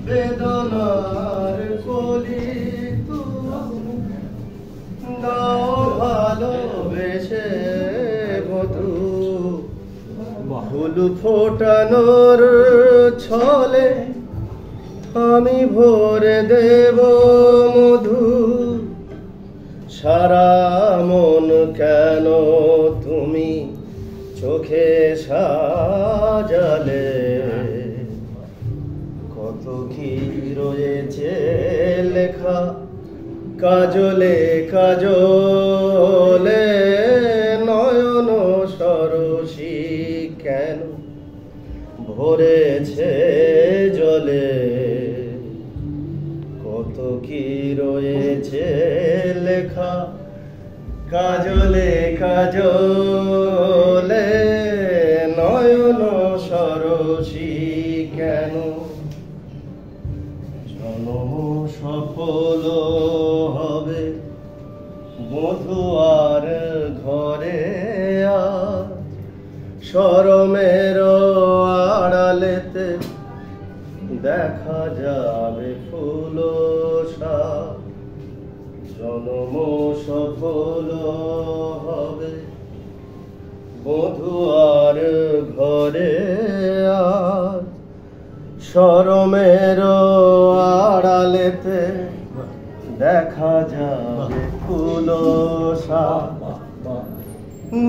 বেদনার কলি দাও ভালোবেসে বধু ফুল ফোটানোর ছলে আমি ভরে দেব মধু সারা মন কেন তুমি চোখে সাজালে কত কি রয়েছে লেখা কাজলে কাজলে নয়ন সরসী কেন ভরেছে জলে কত কি রয়েছে লেখা কাজলে কাজলে নয়ন সরসী কেন জন্ম সফল হবে বধূ আর ঘরে আর শরমের আড়ালেতে দেখা যাবে ফুল জন্ম সফল হবে বধূ আর ঘরে আর শরমের আড়ালেতে দেখা যাবে ফুল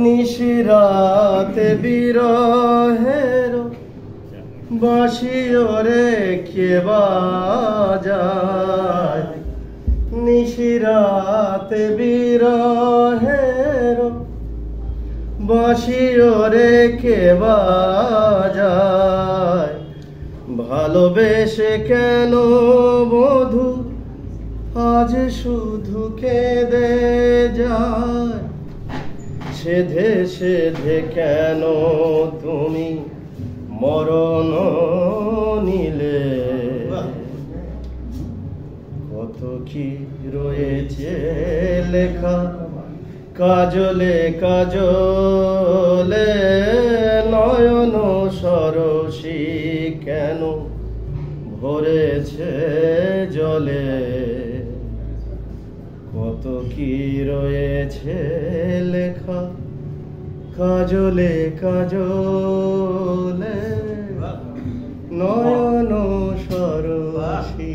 নিশিরাতে বিরহের বাঁশিও রেখে বাজায় নিশিরাতে বিরহের বাঁশিও রেখে বাজায় ভালোবেসে কেন বধূ আজ শুধু কেঁদে যায় সেধে সেধে কেন তুমি মরণ নিলে কত কি রয়েছে লেখা কাজলে কাজলে নয়ন সরসী কেন ভরেছে জলে কত কি রয়েছে লেখা কাজলে কাজলে নয়ন সরসী